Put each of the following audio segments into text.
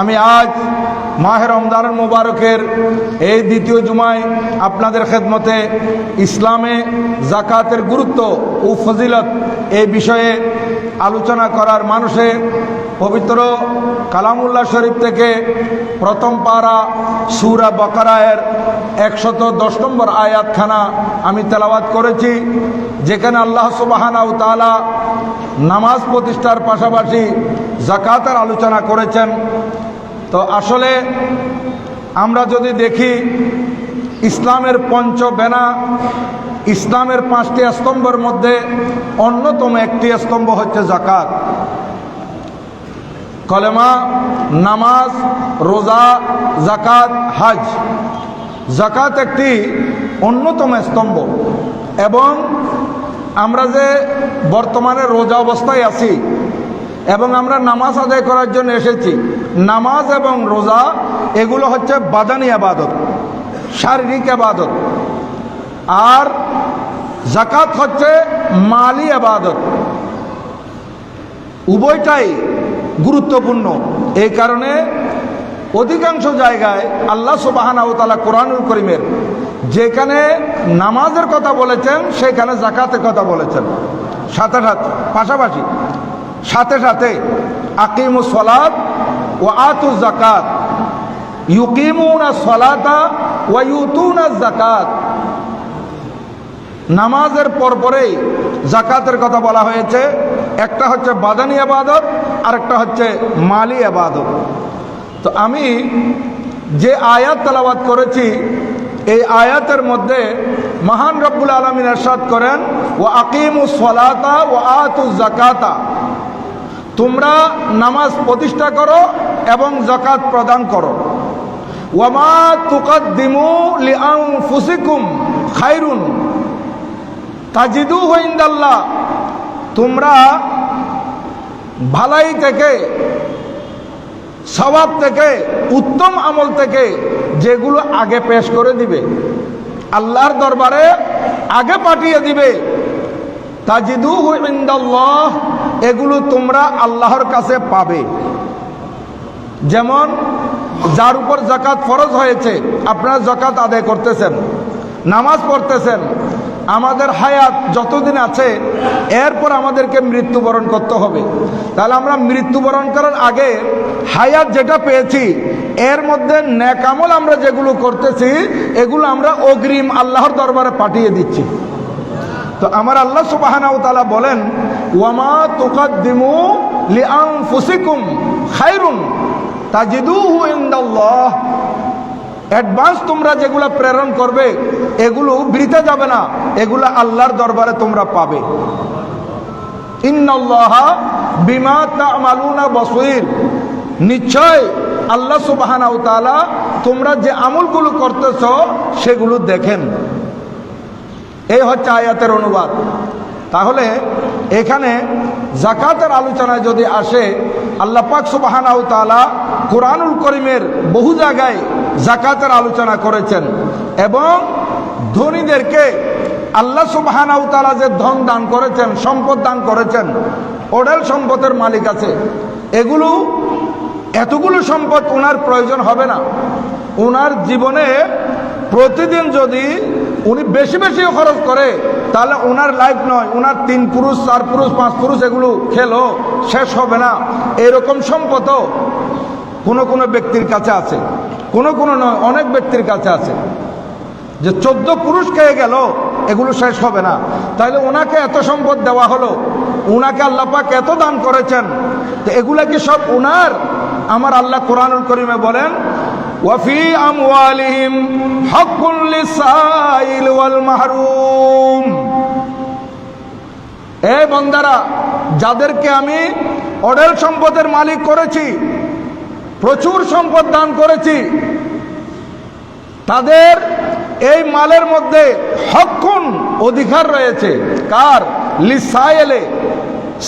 আমি আজ মাহে রমজানুল মুবারকের এই দ্বিতীয় জুমায় আপনাদের খেদমতে ইসলামে যাকাতের গুরুত্ব ও ফজিলত এই বিষয়ে আলোচনা করার মানুষে পবিত্র কালামুল্লাহ শরীফ থেকে প্রথম পারা সূরা বাকারায়ের 110 নম্বর আয়াতখানা আমি তেলাওয়াত করেছি, যেখানে আল্লাহ সুবহানাহু ওয়া তাআলা নামাজ প্রতিষ্ঠার পাশাপাশি যাকাতের আলোচনা করেছেন। তো আসলে আমরা যদি দেখি ইসলামের পঞ্চবেনা, ইসলামের 5টি স্তম্ভের মধ্যে অন্যতম একটি স্তম্ভ হচ্ছে যাকাত। কলেমা, নামাজ, রোজা, যাকাত, হজ। যাকাত একটি অন্যতম স্তম্ভ। এবং আমরা যে বর্তমানে রোজা অবস্থায় আছি এবং আমরা নামাজ আদায় করার জন্য এসেছি, নামাজ এবং রোজা এগুলো হচ্ছে বাদানি ইবাদত, শারীরিক ইবাদত। আর যাকাত হচ্ছে মালি ইবাদত। উভয়টাই গুরুত্বপূর্ণ। এই কারণে অধিকাংশ জায়গায় আল্লাহ সুবহানাহু ওয়া তাআলা কোরআনুল কারীমের যেখানে নামাজের কথা বলেছেন সেখানে যাকাতের কথা বলেছেন, সাথে সাথে পাশাপাশি সাথে সাথে আকিমুস সালাত ওয়া আতুজ যাকাত, ইউকিমুনাস সালাতা ওয়া ইউতুনাজ যাকাত। নামাজের পরপরেই যাকাতের কথা বলা হয়েছে। একটা হচ্ছে বাদানি ইবাদত, আরেকটা হচ্ছে মালি ইবাদত। তো আমি যে আয়াত তেলাওয়াত করেছি এই আয়াতের মধ্যে মহান রব্বুল আলামিন ইরশাদ করেন, ওয়া আকিমুস সালাতা ওয়া আতুজ যাকাতা, তোমরা নামাজ প্রতিষ্ঠা করো এবং যাকাত প্রদান করো। ওয়া মা তুকদ্দিমু লিআনফুসিকুম খায়রুন তাজিদুহু ইনদাল্লাহ, তোমরা ভালাই থেকে, সওয়াব থেকে, উত্তম আমল থেকে যেগুলো আগে পেশ করে দিবে, আল্লাহর দরবারে আগে পাঠিয়ে দিবে, তাজিদুহু ইনদাল্লাহ, এগুলো তোমরা আল্লাহর কাছে পাবে। যেমন যার উপর যাকাত ফরজ হয়েছে, আপনারা যাকাত আদায় করতেছেন, নামাজ পড়তেছেন, আমাদের হায়াত যতদিন আছে এরপর আমাদেরকে মৃত্যুবরণ করতে হবে। তাহলে আমরা মৃত্যুবরণ করার আগে হায়াত যেটা পেয়েছি এর মধ্যে নেক আমল আমরা যেগুলো করতেছি এগুলো আমরা অগ্রিম আল্লাহর দরবারে পাঠিয়ে দিচ্ছি। তো আমার আল্লাহ সুবহানাহু ওয়া তাআলা বলেন, ওয়া মা তুকদ্দিমু লিআনফুসিকুম খায়রুন তাজিদুহু ইনদাল্লাহ, অ্যাডভান্স তোমরা যেগুলো প্রেরণ করবে এগুলো বৃথা যাবে না, এগুলো আল্লাহর দরবারে তোমরা পাবে। ইন্নাল্লাহা বিমা তা'মালুনা বাসীর, নিশ্চয় আল্লাহ সুবহানাহু ওয়া তাআলা তোমরা যে আমলগুলো করতেছো সেগুলো দেখেন। এই হচ্ছে আয়াতের অনুবাদ। তাহলে এখানে যাকাতের আলোচনায় যদি আসে, আল্লাহ পাক সুবহানাহু ওয়া তাআলা কোরআনুল কারীমের বহু জায়গায় যাকাতের আলোচনা করেছেন এবং ধনীদেরকে আল্লাহ সুবহানাহু ওয়া তাআলা যে ধন দান করেছেন, সম্পদ দান করেছেন, অঢেল সম্পদের মালিক আছে, এতগুলো সম্পদ ওনার প্রয়োজন হবে না। ওনার জীবনে প্রতিদিন যদি উনি বেশি বেশি খরচ করে তাহলে ওনার লাইফ নয়, ওনার 3 পুরুষ 4 পুরুষ 5 পুরুষ এগুলো খেলো শেষ হবে না। এরকম সম্পদও কোনো ব্যক্তির কাছে আছে, কোনো নয়, অনেক ব্যক্তির কাছে আছে যে 14 পুরুষ খেয়ে গেল, এগুলো শেষ হবে না। তাইলে ওনাকে এত সম্পদ দেওয়া হলো, ওনাকে আল্লাহ পাক এত দান করেছেন, তো এগুলা কি সব ওনার? আমার আল্লাহ কোরআনুল কারীমে বলেন, ওয়া ফি আমওয়ালিহিম হাক্কুল লিসাইল ওয়াল মাহরুম। এই বান্দারা, যাদেরকে আমি অঢেল সম্পদের মালিক করেছি, প্রচুর সম্পদ দান করেছি, তাদের এই মালের মধ্যে হকুন অধিকার রয়েছে। কার? লিসাইলে,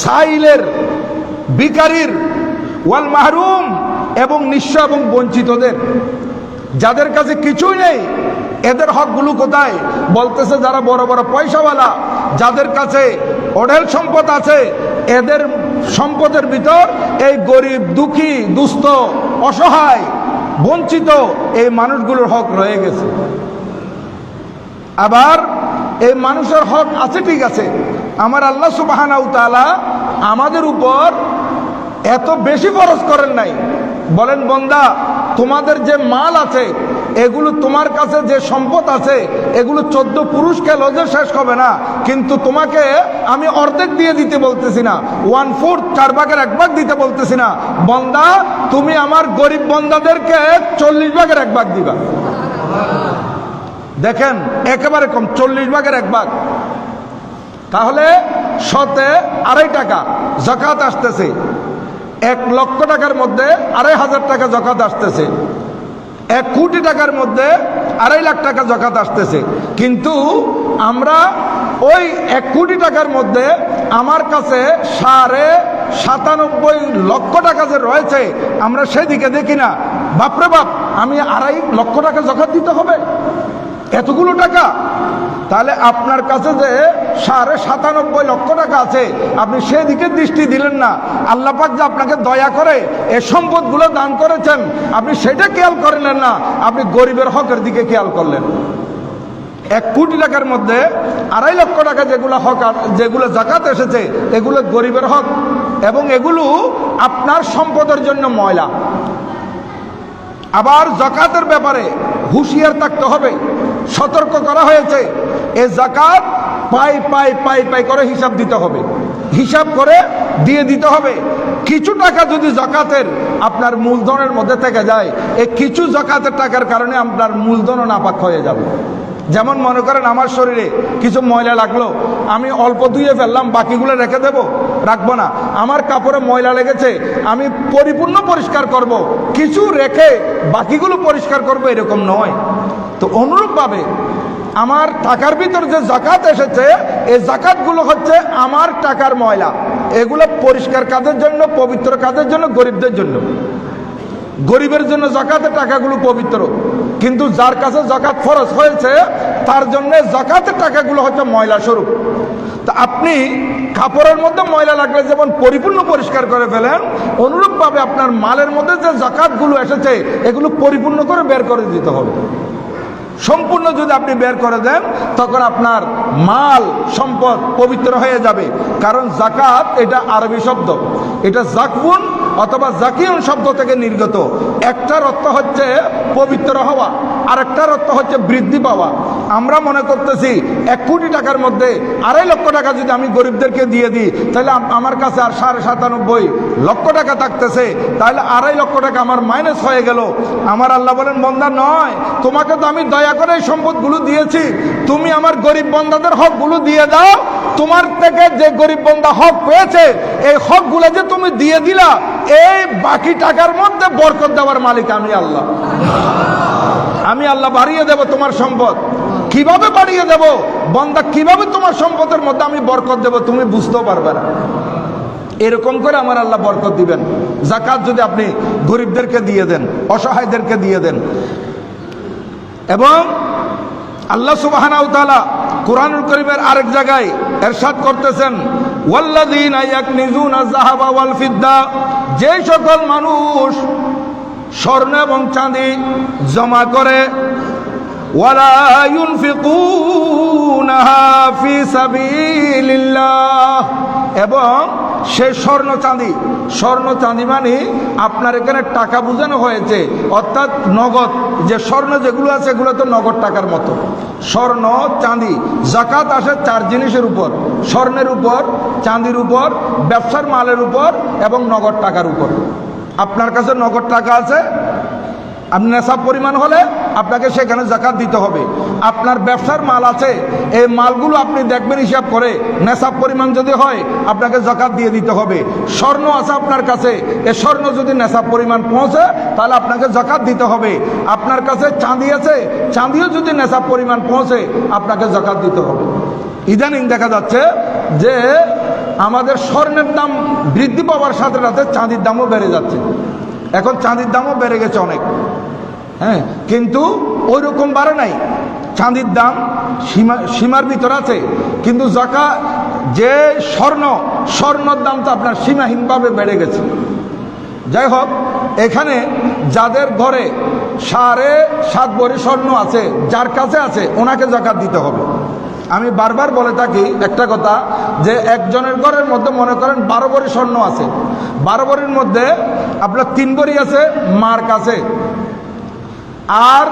সাইলের, ভিখারির, ওয়াল মাহরুম এবং নিঃস্ব এবং বঞ্চিতদের। যাদের কাছে কিছুই নেই এদের হকগুলো কোথায়? বলতেছে যারা বড় বড় পয়সাওয়ালা, যাদের কাছে অঢেল সম্পদ আছে, এদের সম্পদের ভিতর এই গরিব, দুঃখী, দুস্থ অসহায় বঞ্চিত এই মানুষগুলোর হক রয়ে গেছে। আবার এই মানুষের হক আছে, ঠিক আছে, আমার আল্লাহ সুবহানাহু ওয়া তাআলা আমাদের উপর এত বেশি ফরজ করেন নাই। বলেন বান্দা, তোমাদের যে মাল আছে, এগুলো তোমার কাছে যে সম্পদ আছে, এগুলো 14 পুরুষকে লজে শেষ হবে না, কিন্তু তোমাকে আমি অর্ধেক দিয়ে দিতে বলতেছি না, 1/4 4 ভাগের 1 ভাগ দিতে বলতেছি না। বান্দা, তুমি আমার গরিব বান্দাদেরকে 40 ভাগের 1 ভাগ দিবা। দেখেন, একেবারে কম, 40 ভাগের 1 ভাগ। তাহলে শতে 2.5 টাকা যাকাত আসতেছে। 1 লক্ষ টাকার মধ্যে 2,500 টাকা যাকাত আসতেছে। 1 কোটি টাকার মধ্যে 2.5 লাখ টাকা যাকাত আসতেছে। কিন্তু আমরা ওই 1 কোটি টাকার মধ্যে আমার কাছে 97.5 লক্ষ টাকা যে রয়েছে, আমরা সেদিকে দেখি না। বাপরে বাপ, আমি 2.5 লক্ষ টাকা যাকাত দিতে হবে, এতগুলো টাকা। তাহলে আপনার কাছে যে 97.5 লক্ষ টাকা আছে, আপনি সেদিকে দৃষ্টি দিলেন না। আল্লাহ পাক যে আপনাকে দয়া করে এই সম্পদগুলো দান করেছেন, আপনি সেটা খেয়াল করলেন না, আপনি গরিবের হকের দিকে খেয়াল করলেন। 1 কোটি টাকার মধ্যে 2.5 লক্ষ টাকা যেগুলো হক, যেগুলো যাকাত এসেছে, এগুলো গরিবের হক, এবং এগুলো আপনার সম্পদের জন্য ময়লা। আবার যাকাতের ব্যাপারে হুঁশিয়ার থাকতে হবে, সতর্ক করা হয়েছে। এই যাকাত পাই পাই পাই পাই করে হিসাব দিতে হবে, হিসাব করে দিয়ে দিতে হবে। কিছু টাকা যদি যাকাতের আপনার মূলধনের মধ্যে থেকে যায়, এই কিছু যাকাতের টাকার কারণে আপনার মূলধনও নাপাক হয়ে যাবে। যেমন মনে করেন, আমার শরীরে কিছু ময়লা লাগলো, আমি অল্প ধুয়ে ফেললাম, বাকিগুলো রেখে দেব? রাখবো না। আমার কাপড়ে ময়লা লেগেছে, আমি পরিপূর্ণ পরিষ্কার করব, কিছু রেখে বাকিগুলো পরিষ্কার করব, এরকম নয়। তো অনুরূপভাবে আমার টাকার ভিতর যে যাকাত এসেছে, এই যাকাতগুলো হচ্ছে আমার টাকার ময়লা। এগুলো পরিষ্কার কাজের জন্য, পবিত্র কাজের জন্য, গরিবদের জন্য। গরিবের জন্য যাকাতের টাকাগুলো পবিত্র, কিন্তু যার কাছে যাকাত ফরজ হয়েছে, তার জন্য যাকাতের টাকাগুলো হচ্ছে ময়লা স্বরূপ। তা আপনি কাপড়ের মধ্যে ময়লা লাগলে যেমন পরিপূর্ণ পরিষ্কার করে ফেলেন, অনুরূপভাবে আপনার মালের মধ্যে যে যাকাতগুলো এসেছে, এগুলো পরিপূর্ণ করে বের করে দিতে হবে। সম্পূর্ণ যদি আপনি বের করে দেন, তখন আপনার মাল সম্পদ পবিত্র হয়ে যাবে। কারণ যাকাত এটা আরবি শব্দ, এটা জাকবুন অথবা জাকিউন শব্দ থেকে নির্গত। একটার অর্থ হচ্ছে পবিত্র হওয়া, আর একটার অর্থ হচ্ছে বৃদ্ধি পাওয়া। আমরা মনে করতেছি 1 কোটি টাকার মধ্যে 2.5 লক্ষ টাকা যদি আমি গরিবদেরকে দিয়ে দিই, তাহলে আমার কাছে আর 97.5 লক্ষ টাকা থাকতেছে, তাহলে 2.5 লক্ষ টাকা আমার মাইনাস হয়ে গেল। আমার আল্লাহ বলেন, বান্দা নয়, তোমাকে তো আমি দয়া করে এই সম্পদগুলো দিয়েছি, তুমি আমার গরিব বান্দাদের হকগুলো দিয়ে দাও। তোমার থেকে যে গরিব বান্দা হক পেয়েছে, এই হকগুলো যে তুমি দিয়ে দিলা, এই বাকি টাকার মধ্যে বরকত দেওয়ার মালিক আমি আল্লাহ। আমি আল্লাহ বাড়িয়ে দেব তোমার সম্পদ। কিভাবে বাড়িয়ে দেব বান্দা, কিভাবে তোমার সম্পদের মধ্যে আমি বরকত দেব, তুমি বুঝতেও পারবে না। এরকম করে আমার আল্লাহ বরকত দিবেন। যাকাত যদি আপনি গরিবদেরকে দিয়ে দেন, অসহায়দেরকে দিয়ে দেন। এবং আল্লাহ সুবহানাহু ওয়া তাআলা কুরআনুল কারীমের আরেক জায়গায় ইরশাদ করতেছেন, ওয়াল্লাযীনা ইয়াকনিজুনা যাহাবা ওয়াল ফিদ্দা, যে সকল মানুষ স্বর্ণ এবং চাঁদি জমা করে, ওয়ালা ইউনফিকুনাহা ফি সাবিলিল্লাহ, এবং সে স্বর্ণ চাঁদি মানে আপনার এখানে টাকা বোঝানো হয়েছে, অর্থাৎ নগদ। যে স্বর্ণ যেগুলো আছে, এগুলো তো নগদ টাকার মতো। স্বর্ণ চাঁদি, যাকাত আসে 4 জিনিসের উপর: স্বর্ণের উপর, চাঁদির উপর, ব্যবসার মালের উপর, এবং নগদ টাকার উপর। আপনার কাছে নগদ টাকা আছে, আপনি নেশাব পরিমাণ হলে আপনাকে সেখানে যাকাত দিতে হবে। আপনার ব্যবসার মাল আছে, এই মালগুলো আপনি দেখবেন হিসাব করে, নেশাব পরিমাণ যদি হয় আপনাকে যাকাত দিয়ে দিতে হবে। স্বর্ণ আছে আপনার কাছে, এই স্বর্ণ যদি নেশাব পরিমাণ পৌঁছে, তাহলে আপনাকে যাকাত দিতে হবে। আপনার কাছে চাঁদি আছে, চাঁদিও যদি নেশাব পরিমাণ পৌঁছে, আপনাকে যাকাত দিতে হবে। ইদানিং দেখা যাচ্ছে যে আমাদের স্বর্ণের দাম বৃদ্ধি পাওয়ার সাথে সাথে চাঁদির দামও বেড়ে যাচ্ছে। এখন চাঁদির দামও বেড়ে গেছে অনেক, হ্যাঁ, কিন্তু ওই রকম বাড়ে নাই। চাঁদির দাম সীমার ভিতর আছে, কিন্তু যে স্বর্ণর দাম তো আপনার সীমাহীনভাবে বেড়ে গেছে। যাই হোক, এখানে যাদের ঘরে 7.5 ভরি স্বর্ণ আছে, যার কাছে আছে ওনাকে যাকাত দিতে হবে। আমি বারবার বলে থাকি একটা কথা, যে একজনের ঘরের মধ্যে মনে করেন 12 ভরি স্বর্ণ আছে, 12 ভরির মধ্যে আপনার 3 ভরি আছে মার কাছে, আর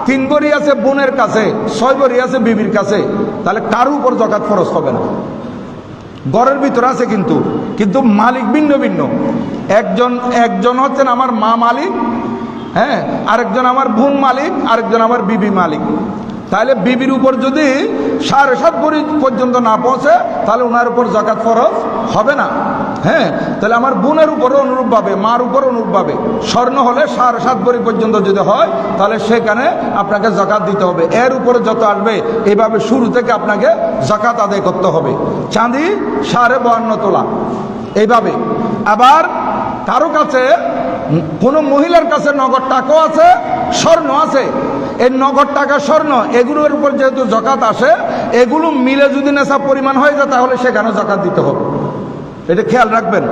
3 ভরি আছে বোনের কাছে, 6 ভরি আছে বিবির কাছে, তাহলে কারো উপর যাকাত ফরজ হবে না। ঘরের ভিতরে আছে কিন্তু মালিক ভিন্ন ভিন্ন। একজন হচ্ছেন আমার মা মালিক, হ্যাঁ, আরেকজন আমার বোন মালিক, আরেকজন আমার বিবি মালিক। তাহলে বিবির উপর যদি 7.5 ভরি পর্যন্ত না পৌঁছে তাহলে ওনার উপর যাকাত ফরজ হবে না। হ্যাঁ, তাহলে আমার বোনের উপরও অনুরূপ ভাবে, মার উপরও অনুরূপ ভাবে স্বর্ণ হলে 7.5 ভরি পর্যন্ত যদি হয় তাহলে সেখানে আপনাকে যাকাত দিতে হবে। এর উপরে যত আসবে এইভাবে শুরু থেকে আপনাকে যাকাত আদায় করতে হবে। চাঁদি 52.5 তোলা এইভাবে। আবার কারো কাছে, কোনো মহিলার কাছে নগদ টাকাও আছে, স্বর্ণ আছে, এই নগদ টাকা স্বর্ণ এগুলোর উপর যেহেতু যাকাত আসে, এগুলো মিলে যদি নেশাব পরিমাণ হয়ে যায় তাহলে সেখানেও যাকাত দিতে হবে। এটা খেয়াল রাখবেন।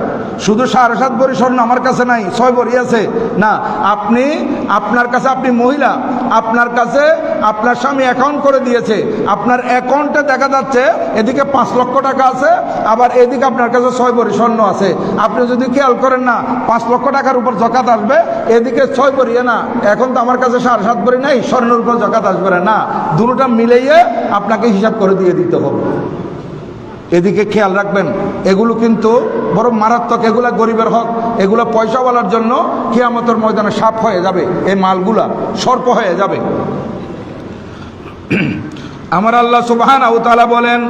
শুধু 7.5 ভরি স্বর্ণ আমার কাছে নাই, 6 ভরি আছে না, আপনার কাছে, আপনি মহিলা, আপনার কাছে আপনার স্বামী অ্যাকাউন্ট করে দিয়েছে, আপনার অ্যাকাউন্টে দেখা যাচ্ছে এদিকে 5 লক্ষ টাকা আছে, আবার এদিকে আপনার কাছে 6 ভরি স্বর্ণ আছে। আপনি যদি খেয়াল করেন না 5 লক্ষ টাকার উপর যাকাত আসবে, এদিকে 6 ভরি না, এখন তো আমার কাছে 7.5 ভরি নাই, স্বর্ণের উপর যাকাত আসবে না, দুটোটা মিলিয়ে আপনাকে হিসাব করে দিয়ে দিতে হবে। এদিকে খেয়াল রাখবেন। এগুলো কিন্তু বড় মারাত্মক, এগুলা গরিবের হক, এগুলো পয়সাওয়ালার জন্য কিয়ামতের ময়দানে সাপ হয়ে যাবে, এই মালগুলা সর্প হয়ে যাবে। আমার আল্লাহ সুবহানাহু ওয়া তাআলা বলেন,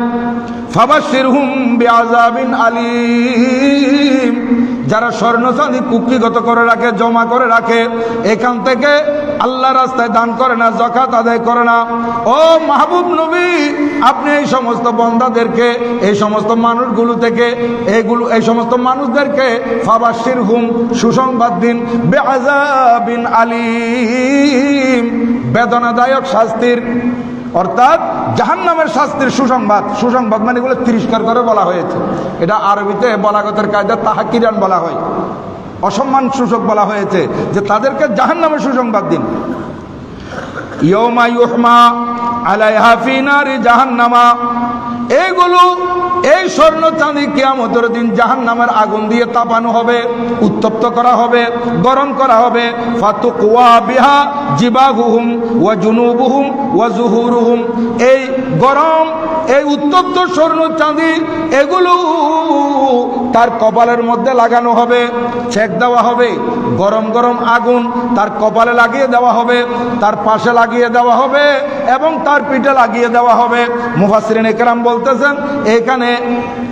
ফাবাশশিরহুম বিআযাবিন আলীম। যারা স্বর্ণ চাঁদি কুক্ষিগত করে রাখে, জমা করে রাখে, এখান থেকে আল্লাহ রাস্তায় দান করে না, যাকাত আদায় করে না, ও মাহবুব নবী, আপনি এই সমস্ত বান্দাদেরকে, এই সমস্ত মানুষগুলো থেকে, এই সমস্ত মানুষদেরকে ফাবাশশিরহুম, সুসংবাদ দিন, বিআযাবিন আলীম, বেদনাদায়ক শাস্তির, অর্থাৎ জাহান্নামের শাস্তির সুসংবাদ মানে এগুলো তিরস্কার করে বলা হয়েছে। এটা আরবিতে বলাগতের কায়দা তাহকিরান বলা হয়, অসম্মান সূচক বলা হয়েছে, যে তাদেরকে জাহান্নামের সুসংবাদ দিন। ইয়াউমা ইউহমা আলাইহা ফি নারি জাহান্নামা, এইগুলো, এই স্বর্ণ চাঁদি কিয়ামতের দিন জাহান্নামের আগুন দিয়ে তাপানো হবে, উত্তপ্ত করা হবে, গরম করা হবে। ফাতুকওয়া বিহা জিবাহুহুম ওয়া জুনুবুহুম ওয়া যুহুরুহুম, এই গরম, এই উত্তপ্ত স্বর্ণ চাঁদি এগুলো তার কপালের মধ্যে লাগানো হবে, ছেক দেওয়া হবে, গরম গরম আগুন তার কপালে লাগিয়ে দেওয়া হবে, তার পাশে লাগিয়ে দেওয়া হবে এবং তার পিঠে লাগিয়ে দেওয়া হবে। মুফাসসিরিন ইকরাম বলতেছেন এখানে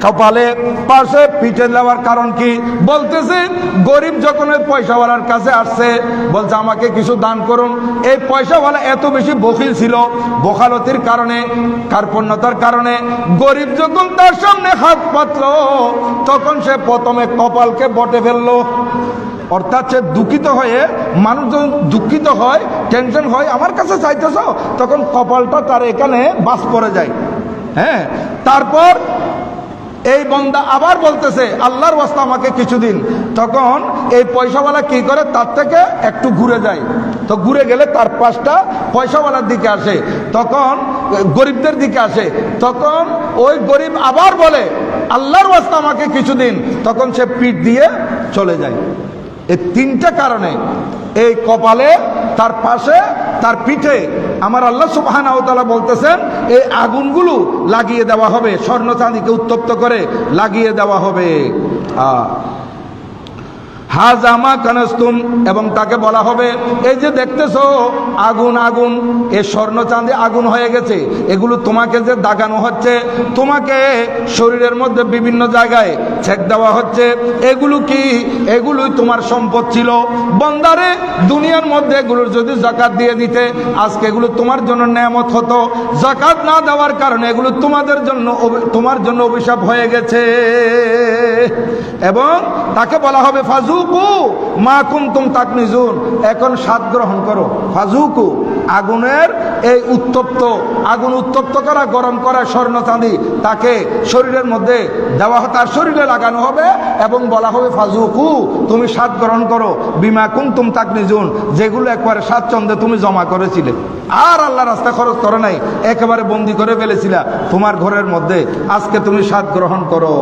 কপালে, পাশে, পিঠে দেওয়ার কারণ কি? বলতেছে গরিব যখন ওই পয়সাওয়ালার কাছে আসছে, বলছে আমাকে কিছু দান করুন, এই পয়সাওয়ালা এত বেশি বখিল ছিল, বখালতির কারণে, কার্পণ্যতার কারণে গরিব যখন তার সামনে হাত পাতলো তখন সে প্রথমে কপালকে বটে ফেললো। অর্থাৎ সে দুঃখিত হয়ে, মানুষ যখন দুঃখিত হয়, টেনশন হয়, আমার কাছে চাইতেছ, তখন কপালটা তার এখানে বাস পড়ে যায়। হ্যাঁ, তারপর এই বান্দা আবার বলতেছে আল্লাহর ওয়াস্তে আমাকে কিছু দিন, তখন এই পয়সাওয়ালা কি করে, তার থেকে একটু ঘুরে যায়, তো ঘুরে গেলে তার পাশটা পয়সাওয়ালার দিকে আসে, তখন গরিবদের দিকে আসে, তখন ওই গরিব আবার বলে আল্লাহর ওয়াস্তে আমাকে কিছু দিন, তখন সে পিঠ দিয়ে চলে যায়। এই তিনটা কারণে এই কপালে, তার পাশে, তার পিঠে আমার আল্লাহ সুবহানাহু ওয়া তাআলা বলতেছেন এই আগুনগুলো লাগিয়ে দেওয়া হবে, স্বর্ণ চাঁদিকে উত্তপ্ত করে লাগিয়ে দেওয়া হবে। হাজামা কানাস্তুম, এবং তাকে বলা হবে এই যে দেখতেছো আগুন, আগুন, এই স্বর্ণ চাঁদি আগুন হয়ে গেছে, এগুলো তোমাকে যে দাগানো হচ্ছে, তোমাকে শরীরের মধ্যে বিভিন্ন জায়গায় ছেক দেওয়া হচ্ছে, এগুলো কি? এগুলোই তোমার সম্পদ ছিল। বান্দারে, দুনিয়ার মধ্যে এগুলোর যদি যাকাত দিয়ে দিতে, আজকে এগুলো তোমার জন্য নেয়ামত হতো, যাকাত না দেওয়ার কারণে এগুলো তোমার জন্য অভিশাপ হয়ে গেছে। এবং তাকে বলা হবে ফাজুকু মা কুনতুম তাকনিজুন, এখন স্বাদ গ্রহণ করো। ফাজুকু, আগুনের এই উত্তপ্ত আগুন উত্তপ্ত করা গরম করা স্বর্ণ চাঁদি তাকে শরীরের মধ্যে দেওয়া তার শরীরে লাগানো হবে এবং বলা হবে ফাজুকু তুমি স্বাদ গ্রহণ করো বিমা কুনতুম তাকনিজুন, যেগুলো একবারে স্বাচ্ছন্দ্যে তুমি জমা করেছিলে আর আল্লাহ রাস্তা খরচ করে নাই, একেবারে বন্দি করে ফেলেছিলা তোমার ঘরের মধ্যে, আজকে তুমি স্বাদ গ্রহণ করো।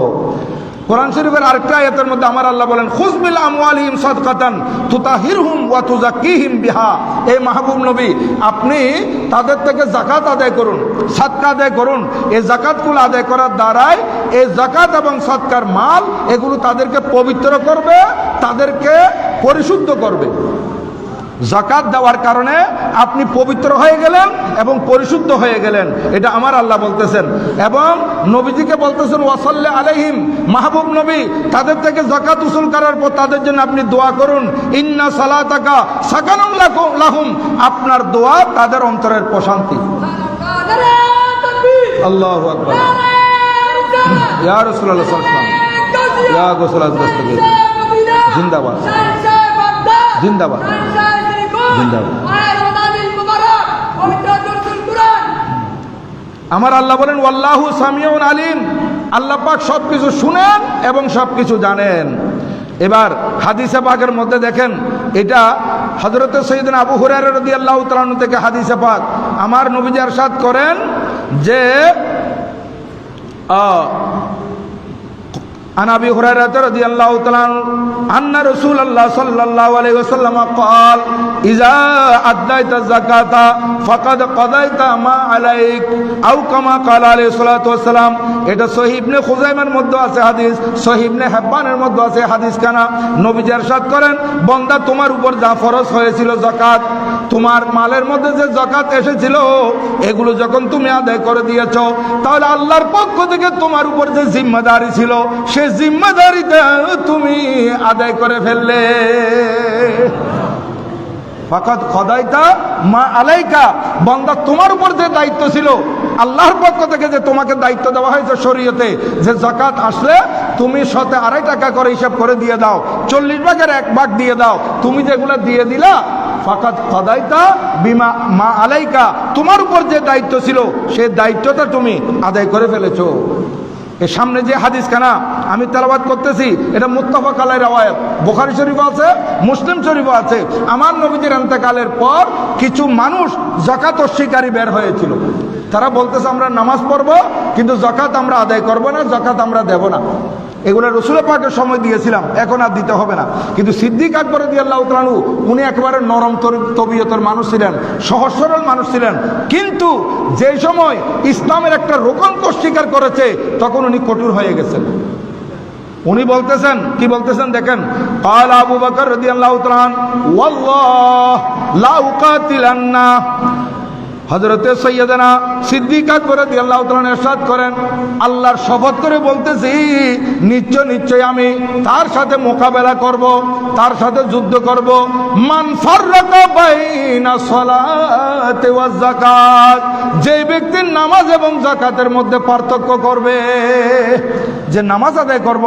কোরআন শরীফের আরেকটা আয়াতের মধ্যে আমার আল্লাহ বলেন খুয মিন আমওয়ালিহিম সাদকাতান তুতাহিরুহুম ওয়া তুযাক্কিহিম বিহা, এই মাহবুব নবী আপনি তাদের থেকে যাকাত আদায় করুন, সাদকা আদায় করুন। এই যাকাতগুলো আদায় করার দ্বারাই এই যাকাত এবং সাদকার মাল এগুলো তাদেরকে পবিত্র করবে, তাদেরকে পরিশুদ্ধ করবে। যাকাত দেওয়ার কারণে আপনি পবিত্র হয়ে গেলেন এবং পরিশুদ্ধ হয়ে গেলেন, এটা আমার আল্লাহ বলতেছেন। এবং নবীজিকে বলতেছেন ওয়াসাল্লি আলাইহিম, মাহবুব নবী তাদের থেকে যাকাত উসুল করার পর তাদের জন্য আপনি দোয়া করুন, ইন্না সালাতাকা সাকানুন লাহুম, আপনার দোয়া তাদের অন্তরের প্রশান্তি। আল্লাহু আকবার। ইয়া রাসূলুল্লাহ সাল্লাল্লাহু আলাইহি ওয়াসাল্লাম, ইয়া গোসলাত দস্তগীর, জিন্দাবাদ জিন্দাবাদ জিন্দাবাদ। আমার আল্লাহ বলেন ওয়াল্লাহু সামিউন আলিম, আল্লাহ পাক সবকিছু শুনেন এবং সবকিছু জানেন। এবার হাদিসে পাকের মধ্যে দেখেন, এটা হযরত সাইয়েদনা আবু হুরায়রা রাদিয়াল্লাহু তাআলা আনহু থেকে হাদিসে পাক, আমার নবীজি ইরশাদ করেন যে عن ابي هريره رضي الله تعالى عنه ان رسول الله صلى الله عليه وسلم قال اذا اديت الزكاه فقد قضيت ما عليك او كما قال عليه الصلاه والسلام। এটা সহিহ ইবনে খুজাইমার মধ্যে আছে হাদিস, সহিহ ইবনে হিব্বানের মধ্যে আছে হাদিস। কানা নবীজি ইরশাদ করেন, বান্দা তোমার উপর যা ফরজ হয়েছিল যাকাত, তোমার মালের মধ্যে যে যাকাত এসেছিল এগুলো যখন তুমি আদায় করে দিয়েছো, তাহলে আল্লাহর পক্ষ থেকে তোমার উপর যে জিম্মাদারি ছিল সেই জিম্মাদারিটা তুমি আদায় করে ফেললে। ফাকাদ কদাইতা মা আলাইকা, বান্দা তোমার উপর যে দায়িত্ব ছিল আল্লাহর পক্ষ থেকে যে তোমাকে দায়িত্ব দেওয়া হয়েছে শরীয়তে, যে যাকাত আসলে তুমি 2.5 টাকা করে হিসাব করে দিয়ে দাও, 40 ভাগের 1 ভাগ দিয়ে দাও, তুমি যেগুলো দিয়ে দিলা ফাকাদ কদাইতা বিমা মা আলাইকা, তোমার উপর যে দায়িত্ব ছিল সেই দায়িত্বটা তুমি আদায় করে ফেলেছো। এর সামনে যে হাদিস খানা আমি তেলাওয়াত করতেছি এটা মুত্তাফাক আলাইহি riwayat, বুখারী শরীফে আছে, মুসলিম শরীফে আছে। আমার নবীজির ইন্তেকালের পর কিছু মানুষ যাকাত অস্বীকারী বের হয়েছিল, তারা বলতেছে আমরা নামাজ পড়বো কিন্তু যাকাত আমরা আদায় করব না, যাকাত আমরা দেব না। এগুলো রাসূল পাকের সময় দিয়েছিলাম, এখন আর দিতে হবে না। কিন্তু সিদ্দিক আকবর রাদিয়াল্লাহু তাআলা আনহু উনি একেবারে নরম তবিয়তের মানুষ ছিলেন, সহজ সরল মানুষ ছিলেন, কিন্তু যে সময় ইসলামের একটা রোকনকে অস্বীকার করেছে তখন উনি কঠোর হয়ে গেছেন। উনি বলতেছেন, কি বলতেছেন দেখেন, ক্বালা আবু বকর রাদিয়াল্লাহু তাআলা ওয়াল্লাহ লা উকাতিলান্না, হযরতে সাইয়্যিদানা সিদ্দিক আকবর রাদিয়াল্লাহু তাআলা ইরশাদ করেন, আল্লাহর শপথ করে বলতেছি নিশ্চয় আমি তার সাথে মোকাবেলা করব, তার সাথে যুদ্ধ করব। মান ফাররাকা বাইনা সালাতি ওয়াজ যাকাত, যে ব্যক্তি নামাজ এবং যাকাতের মধ্যে পার্থক্য করবে, যে নামাজ আদায় করব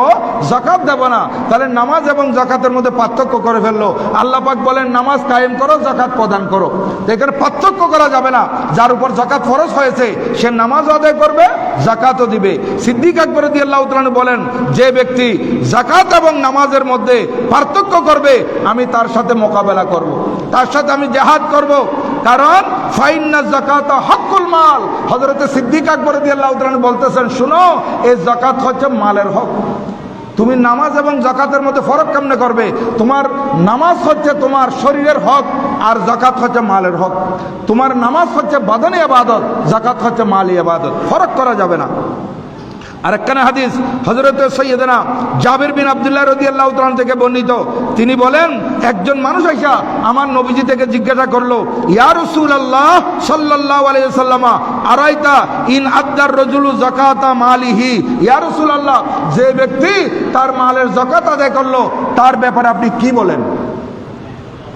যাকাত দেব না, তাহলে নামাজ এবং যাকাতের মধ্যে পার্থক্য করে ফেললো। আল্লাহ পাক বলেন নামাজ কায়েম করো, যাকাত প্রদান করো, এখানে পার্থক্য করা যাবে না। যার উপর যাকাত ফরজ হয়েছে সে নামাজ আদায় করবে, যাকাতও দিবে। সিদ্দিক আকবর রাদিয়াল্লাহু তাআলা বলেন, যে ব্যক্তি যাকাত এবং নামাজের মধ্যে পার্থক্য করবে আমি তার সাথে মোকাবেলা করব, তার সাথে আমি জিহাদ করব, কারণ ফাইন্না যাকাতা হকুল মাল। হযরতে সিদ্দিক আকবর রাদিয়াল্লাহু তাআলা বলতেছেন, শুনো এই যাকাত হচ্ছে মালের হক। তুমি নামাজ এবং যাকাতের মধ্যে ফরক কেমনে করবে? তোমার নামাজ হচ্ছে তোমার শরীরের হক আর যাকাত হচ্ছে মালের হক। তোমার নামাজ হচ্ছে বাদানি ইবাদত, যাকাত হচ্ছে মালি ইবাদত, ফরক করা যাবে না। আরেকখানে হাদিস হযরত সাইয়্যিদানা জাবির বিন আব্দুল্লাহ রাদিয়াল্লাহু তাআলা থেকে বর্ণিত, তিনি বলেন একজন মানুষ আইসা আমার নবীজি থেকে জিজ্ঞাসা করলো, ইয়া রাসূলুল্লাহ সাল্লাল্লাহু আলাইহি ওয়াসাল্লাম আরাইতা ইন আদ্দার রাজুলু যাকাতা মালিহি, ইয়া রাসূলুল্লাহ যে ব্যক্তি তার মালের যাকাত আদায় করলো তার ব্যাপারে আপনি কি বলেন?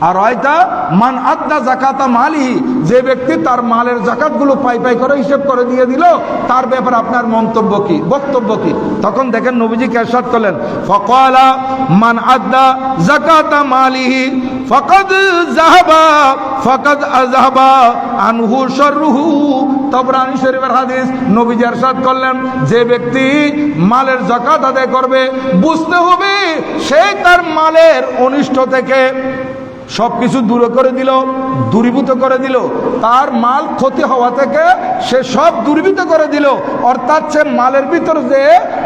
আর হয়তো মান আদ্দা যাকাতা মালিহি, যে ব্যক্তি তার মালের যাকাতগুলো পাই পাই করে হিসেব করে দিয়ে দিল, তার ব্যাপারে আপনার মন্তব্য কি, বক্তব্য কি? তখন দেখেন নবীজি ইরশাদ করলেন, ফাকালা মান আদ্দা যাকাতা মালিহি ফাকাদ যাহাবা ফাকাদ আযহাবা আনহু শাররুহু। তাবরানী শরীফের হাদিস। নবীজি ইরশাদ করলেন, যে ব্যক্তি মালের যাকাত আদায় করবে, বুঝতে হবে সে তার মালের অনিষ্ট থেকে সবকিছু দূর করে দিল, দূরীভূত করে দিল। তার মাল ক্ষতি হওয়া থেকে সে সব দূরীভূত করে দিল, অর্থাৎ সে মালের ভিতর যে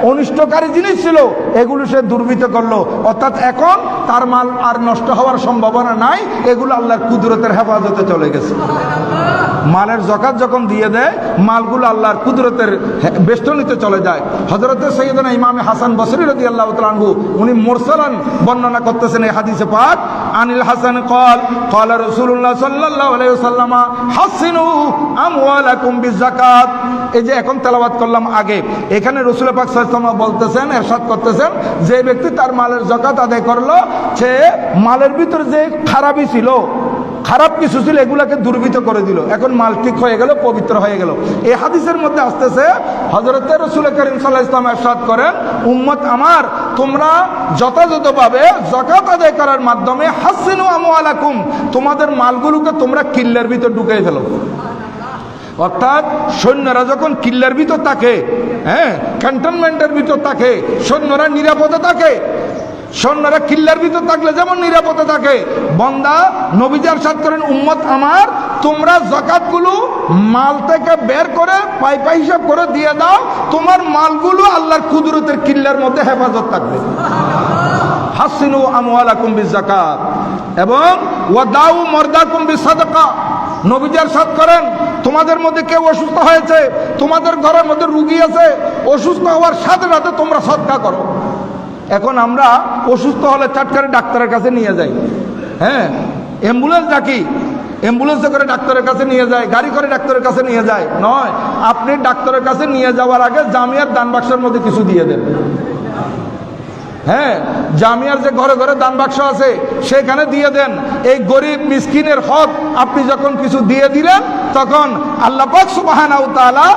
অনিষ্টকারী জিনিস ছিল এগুলো সে দূরীভূত করলো। অর্থাৎ এখন তার মাল আর নষ্ট হওয়ার সম্ভাবনা নাই, এগুলো আল্লাহর কুদরতের হেফাজতে চলে গেছে। মালের যাকাত যখন দিয়ে দেয়, মালগুলো আল্লাহর কুদরতের বেষ্টনীতে চলে যায়। হযরতে সাইয়েদনা ইমাম হাসান বসরি রাদিয়াল্লাহু তাআলা আনহু, উনি মুরসালান বর্ণনা করতেছেন এই হাদিসে পাক। আনিল হাসান قال قال رسول الله صلى الله عليه وسلم حسنوا اموالكم بالزكاه। এই যে এখন তেলাওয়াত করলাম আগে, এখানে রাসূল পাক সাল্লাল্লাহু আলাইহি ওয়াসাল্লাম বলতেছেন, ইরশাদ করতেছেন, যে ব্যক্তি তার মালের যাকাত আদায় করলো, সে মালের ভিতর যে খারাপই ছিল, খারাপ কিছু ছিল, এগুলাকে দুর্বৃত করে দিল। এখন মাল ঠিক হয়ে গেল, পবিত্র হয়ে গেল। এই হাদিসের মধ্যে আসতেছে হযরতে রাসূল করিম সাল্লাল্লাহু আলাইহি ওয়াসাল্লাম ইরশাদ করেন, উম্মত আমার, তোমরা যথাযথভাবে যাকাত আদায় করার মাধ্যমে হাসিনু আমওয়ালাকুম, তোমাদের মালগুলোকে তোমরা কিল্লার ভিতর ঢুকিয়ে ফেলো। অর্থাৎ সৈন্যরা যখন কিল্লার ভিতর থাকে, ক্যান্টনমেন্টের ভিতর থাকে, সৈন্যরা নিরাপদে থাকে। সৈন্যরা কিল্লার ভিতর থাকলে যেমন নিরাপদে থাকে, বান্দা নবীজি ইরশাদ করেন, উম্মত আমার, তোমরা যাকাতগুলো মাল থেকে বের করে পাই পাই হিসাব করে দিয়ে দাও, তোমার মালগুলো আল্লাহর কুদরতের কিল্লার মধ্যে হেফাজত থাকবে। হাসিনু আমওয়ালাকুম বিযাকাত এবং ওয়াদাউ মারদাকুম বিসাদাকা। নবীজি ইরশাদ করেন, তোমাদের মধ্যে কেউ অসুস্থ হয়েছে, তোমাদের ঘরের মধ্যে রোগী আছে, অসুস্থ হওয়ার সাথে সাথে তোমরা সদকা করো। এখন আমরা অসুস্থ হলে চটকারে ডাক্তারের কাছে নিয়ে যাই, অ্যাম্বুলেন্স ডাকি, অ্যাম্বুলেন্সে করে ডাক্তারের কাছে নিয়ে যায়, গাড়ি করে ডাক্তারের কাছে নিয়ে যায়। নয়, আপনি ডাক্তারের কাছে নিয়ে যাওয়ার আগে জামিয়ার দান বাক্সের মধ্যে কিছু দিয়ে দেন। জামিয়ার যে ঘরে ঘরে দান বাক্স আছে সেখানে দিয়ে দেন। এই গরিব মিসকিনের হক আপনি যখন কিছু দিয়ে দিলেন, তখন আল্লাহ পাক সুবহানাহু ওয়া তাআলা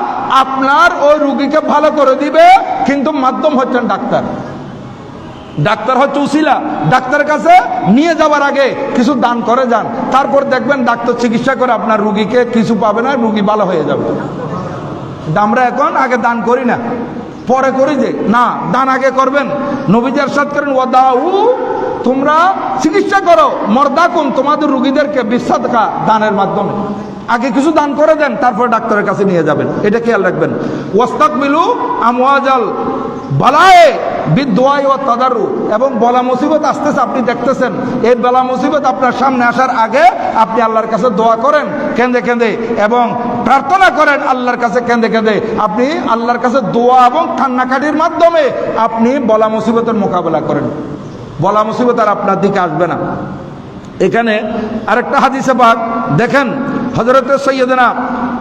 আপনার ওই রোগীকে ভালো করে দিবে, কিন্তু মাধ্যম হচ্ছেন ডাক্তার। ডাক্তার হচ্ছে উসিলা। ডাক্তারের কাছে নিয়ে যাওয়ার আগে কিছু দান করে যান, তারপর দেখবেন ডাক্তার চিকিৎসা করে আপনার রুগীকে কিছু পাবে না, রুগী ভালো হয়ে যাবে। আমরা এখন আগে দান করি না, পরে করি যে না, দান আগে করবেন। নবীজি ইরশাদ করেন, ওয়াদাউ, তোমরা চিকিৎসা করো, মরদাকুম, তোমাদের রুগীদেরকে বিসাদকা, দানের মাধ্যমে। আগে কিছু দান করে দেন, তারপর ডাক্তারের কাছে নিয়ে যাবেন, এটা খেয়াল রাখবেন। ওয়াস্তাকবিলু আমওয়াজাল বালায়ে বিদুআই ওয়া তাদাররু, এবং বলা মুসিবত আসতেছে, আপনি দেখতেছেন, এই বলা মুসিবত আপনার সামনে আসার আগে আপনি আল্লাহর কাছে দোয়া করেন কেঁদে কেঁদে, এবং প্রার্থনা করেন আল্লাহর কাছে কেঁদে কেঁদে। আপনি আল্লাহর কাছে দোয়া এবং কান্নাকাটির মাধ্যমে আপনি বলা মুসিবতের মোকাবেলা করেন, বলা মুসিবত আর আপনার দিকে আসবে না। এখানে আরেকটা হাদিসে পাক দেখেন, হযরত সাইয়েদনা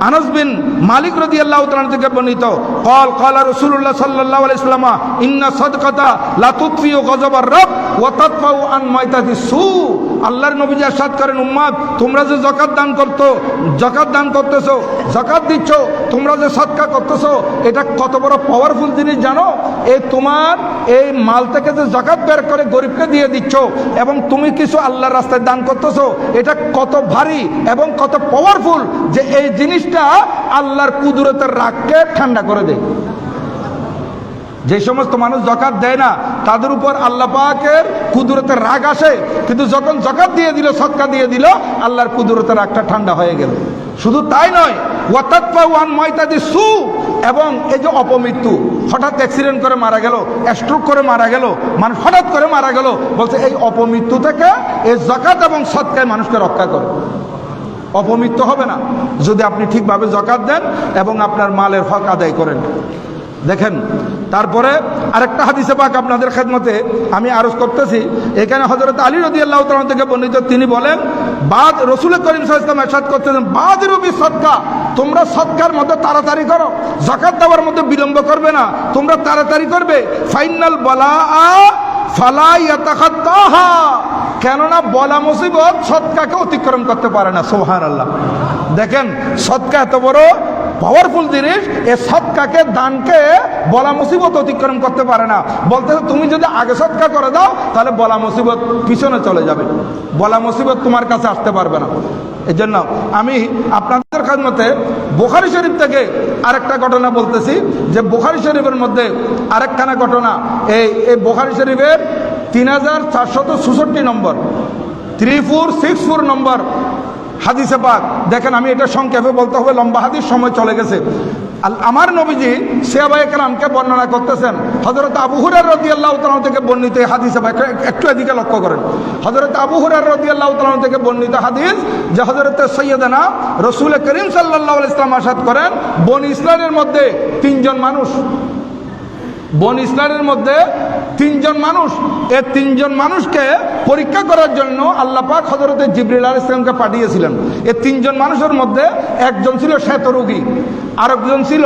আনাস বিন মালিক রাদিয়াল্লাহু তাআলা থেকে বর্ণিত, ক্বালা রাসূলুল্লাহ সাল্লাল্লাহু আলাইহি ওয়াসাল্লাম, ইন্না সাদকাতা লা তুতফিউ গযবার রব ওয়া তাদফাউ আন মাইতাতিস সু। আল্লাহর নবী ইরশাদ করেন, উম্মত, তোমরা যে যাকাত দান করতেছো, যাকাত দিচ্ছ, তোমরা যে সদকা করতেছো, এটা কত বড় পাওয়ারফুল জিনিস জানো? এই তোমার এই মাল থেকে যে যাকাত বের করে গরিবকে দিয়ে দিচ্ছ, এবং তুমি কিছু আল্লাহর রাস্তায় দান করতেছো, এটা কত ভারী এবং কত পাওয়ারফুল, যে এই জিনিসটা আল্লাহর কুদরতের রাগকে ঠান্ডা করে দেয়। যে সমস্ত মানুষ যাকাত দেয় না, তাদের উপর আল্লাহ পাকের কুদরতের রাগ আসে, কিন্তু যখন যাকাত দিয়ে দিল, সদকা দিয়ে দিল, আল্লাহর কুদরতের রাগটা ঠান্ডা হয়ে গেল। শুধু তাই নয়, ওয়াতাদফাউ আন মাইতাতিস সু, এবং এই যে অপমৃত্যু, হঠাৎ অ্যাক্সিডেন্ট করে মারা গেল, স্ট্রোক করে মারা গেল, মানুষ হঠাৎ করে মারা গেল, বলছে এই অপমৃত্যু থেকে এই যাকাত এবং সদকায় মানুষকে রক্ষা করে। অপমৃত্যু হবে না যদি আপনি ঠিকভাবে যাকাত দেন এবং আপনার মালের হক আদায় করেন। দেখেন, তারপরে আরেকটা হাদিসে পাক আপনাদের খেদমতে আমি আরজ করতেছি। এখানে হযরত আলী রাদিয়াল্লাহু তাআলা থেকে বর্ণিত, তিনি বলেন, রাসূল করিম সাল্লাল্লাহু আলাইহি ওয়াসাল্লাম ইরশাদ করতেছেন, বাদিরু বিসদকা, তোমরা সদকার মধ্যে তাড়াতাড়ি করো, যাকাত দেওয়ার মধ্যে বিলম্ব করবে না, তোমরা তাড়াতাড়ি করবে। ফাইনাল বালাআ ফালা ইয়াতাখাত্তাহা, কেননা বলা মুসিবত সদকাকে অতিক্রম করতে পারে না। সুবহানাল্লাহ। দেখেন সদকা এত বড় পাওয়ারফুল জিনিস, এ সদকাকে দানকে বলা মুসিবত অতিক্রম করতে পারে না। বলতে তুমি যদি আগে সদকা করে দাও তাহলে বলা মুসিবত পিছনে চলে যাবে, বলা মুসিবত তোমার কাছে আসতে পারবে না। এই জন্য আমি আপনাদের খেদমতে বুখারী শরীফ থেকে আরেকটা ঘটনা বলতেছি, যে বুখারী শরীফের মধ্যে আরেকখানা ঘটনা, এই বুখারী শরীফের 3466 নম্বর 3464 নম্বর হাদিসে পাক। দেখেন আমি এটা সংক্ষেপে বলতে হবে, লম্বা হাদিস, সময় চলে গেছে। আমার নবীজি সাহাবায়ে কেরামকে বর্ণনা করতেছেন, হযরত আবু হুরায়রা রাদিয়াল্লাহু তাআলা থেকে বর্ণিত হাদিসে পাক, একটু এদিকে লক্ষ্য করেন। হযরত আবু হুরায়রা রাদিয়াল্লাহু তাআলা থেকে বর্ণিত হাদিস, যে হযরত সাইয়্যিদানা রাসূল করিম সাল্লাল্লাহু আলাইহি ওয়াসাল্লাম ইরশাদ করেন, বনী ইসরাইলের মধ্যে তিনজন মানুষ, বনী ইসরাইলের মধ্যে তিনজন মানুষ, এই তিনজন মানুষকে পরীক্ষা করার জন্য আল্লাহ পাক হযরত জিবরিল আলাইহিস সালামকে পাঠিয়েছিলেন। এই তিনজন মানুষের মধ্যে একজন ছিল শ্বেতরোগী, আরেকজন ছিল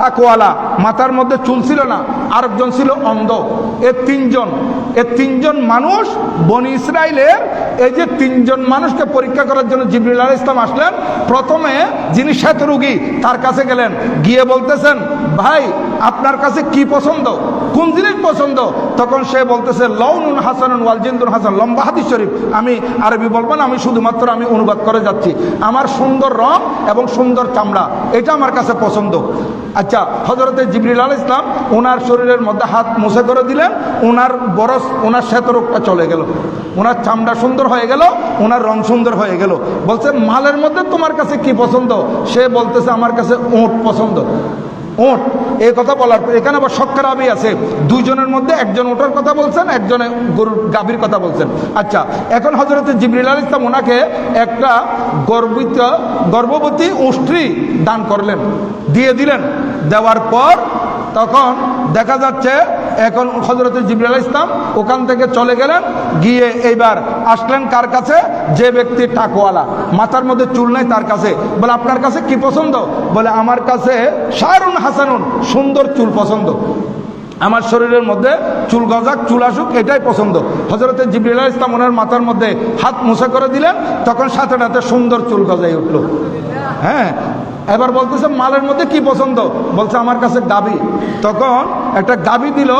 টাকওয়ালা, মাথার মধ্যে চুল ছিল না, আরেকজন ছিল অন্ধ। এই তিনজন মানুষ বনী ইসরাইলের, এই যে তিনজন মানুষকে পরীক্ষা করার জন্য জিবরিল আলাইহিস সালাম আসলেন। প্রথমে যিনি শ্বেতরোগী তার কাছে গেলেন, গিয়ে বলতেছেন, ভাই আপনার কাছে কি পছন্দ, কোন জিনিস পছন্দ? তখন সে বলতেছে লাউনুন হাসানুন ওয়াল জিলদুন হাসান। লম্বা হাদিস শরীফ, আমি আরবি বলবো না, আমি শুধুমাত্র আমি অনুবাদ করে যাচ্ছি। আমার সুন্দর রং এবং সুন্দর চামড়া, এটা আমার কাছে পছন্দ। আচ্ছা, হযরতে জিবরিল আলাইহিস সালাম ওনার শরীরের মধ্যে হাত মুছে করে দিলেন, ওনার শ্বেতরোগটা চলে গেল, ওনার চামড়া সুন্দর হয়ে গেল, ওনার রং সুন্দর হয়ে গেল। বলছে মালের মধ্যে তোমার কাছে কি পছন্দ? সে বলতেছে আমার কাছে উট পছন্দ। উট, এই কথা বলার পর এখানে আবার শক্করাবি আছে, দুইজনের মধ্যে একজন উটের কথা বলছেন, একজনে গরুর গাভীর কথা বলছেন। আচ্ছা, এখন হযরত জিবরিল আলাইহিস সালাম ওনাকে একটা গর্ভবতী উষ্ট্রি দান করলেন, দিয়ে দিলেন। দেওয়ার পর তখন দেখা যাচ্ছে এখন হযরত জিবরিল আলাইহিস সালাম ওখান থেকে চলে গেলেন, গিয়ে এইবার আসলেন কার কাছে? যে ব্যক্তি টাকওয়ালা, মাথার মধ্যে চুল নাই, তার কাছে। বলে আপনার কাছে কি পছন্দ? বলে আমার কাছে শারুন হাসানুন, সুন্দর চুল পছন্দ, আমার শরীরের মধ্যে চুল গজাক, চুল আসুক, এটাই পছন্দ। হযরত জিবরিল আলাইহিস সালাম ওনার মাথার মধ্যে হাত মুছে করে দিলেন, তখন সাথে সাথে সুন্দর চুল গজাই উঠলো। হ্যাঁ, এবার বলতেছে মালের মধ্যে কি পছন্দ? বলছে আমার কাছে গাভী। তখন একটা গাভী দিল,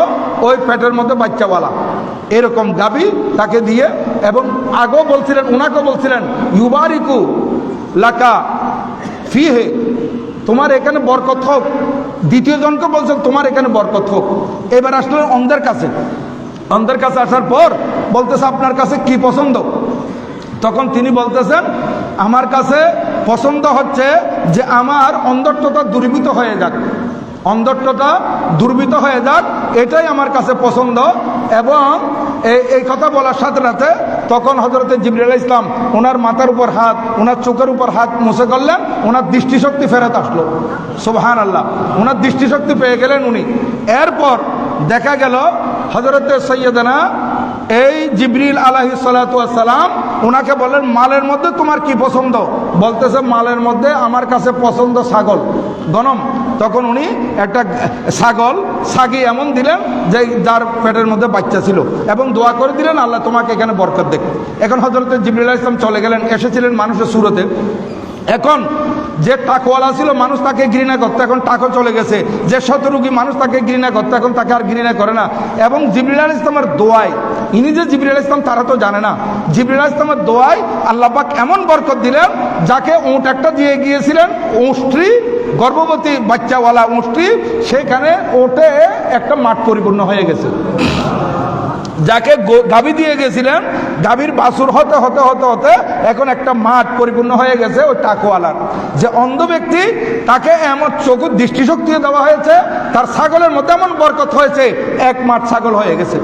ওই পেটের মধ্যে বাচ্চাওয়ালা, এরকম গাভী তাকে দিয়ে। এবং আগেও বলছিলেন, ওনাকেও বলছিলেন ইউবারিকু লাকা ফিহে, তোমার এখানে বরকত হোক। দ্বিতীয় জনকে বলছেন তোমার এখানে বরকত হোক। এবার আসলেন অন্ধের কাছে। অন্ধের কাছে আসার পর বলতেছে আপনার কাছে কি পছন্দ? তখন তিনি বলতেছেন আমার কাছে পছন্দ হচ্ছে যে আমার অন্ধত্বটা দূরীভূত হয়ে যাক, অন্ধত্বটা দূরীভূত হয়ে যাক, এটাই আমার কাছে পছন্দ। এবং এই কথা বলার সাথে সাথে তখন হযরত জিবরিল আলাইহিস সালাম ওনার মাথার উপর হাত, ওনার চোখের উপর হাত মুছে করলেন, ওনার দৃষ্টিশক্তি ফেরত আসলো। সুবহানাল্লাহ, ওনার দৃষ্টিশক্তি পেয়ে গেলেন উনি। এরপর দেখা গেল হযরত সাইয়্যিদানা এই জিবরিল আলাইহিস সালাতু ওয়াস সালাম ওনাকে বললেন মালের মধ্যে তোমার কি পছন্দ? বলতেছে মালের মধ্যে আমার কাছে পছন্দ ছাগল, গনম। তখন উনি একটা ছাগল ছাগি এমন দিলেন যে যার পেটের মধ্যে বাচ্চা ছিল, এবং দোয়া করে দিলেন আল্লাহ তোমাকে এখানে বরকত দেখ। এখন হযরত জিবরিল আলাইহিস সালাম চলে গেলেন, এসেছিলেন মানুষের সুরতে। এখন যে টাকওয়ালা ছিল মানুষ তাকে ঘৃণা করতো, এখন টাকও চলে গেছে। যে শতরোগী মানুষ তাকে ঘৃণা করতো, এখন তাকে আর ঘৃণা করে না। এবং জিবরিল আলাইহিস সালামের দোয়ায়, ইনি যে জিবরিল আলাইহিস সালাম তারা তো জানে না, জিবরিল আলাইহিস সালামের দোয়ায় আল্লাহ পাক এমন বরকত দিলেন, যাকে উট একটা দিয়ে গিয়েছিলেন, উষ্ট্রি, গর্ভবতী বাচ্চাওয়ালা উষ্ট্রি, সেখানে ওটে একটা মাঠ পরিপূর্ণ হয়ে গেছে। যাকে গাভী দিয়ে গেছিলেন, গাভীর বাছুর হতে হতে হতে হতে এখন একটা মাঠ পরিপূর্ণ হয়ে গেছে ওই টাকওয়ালার। যে অন্ধ ব্যক্তি তাকে এমন চোখের দৃষ্টিশক্তি দেওয়া হয়েছে, তার ছাগলের মধ্যে এমন বরকত হয়েছে, এক মাঠ ছাগল হয়ে গেছে।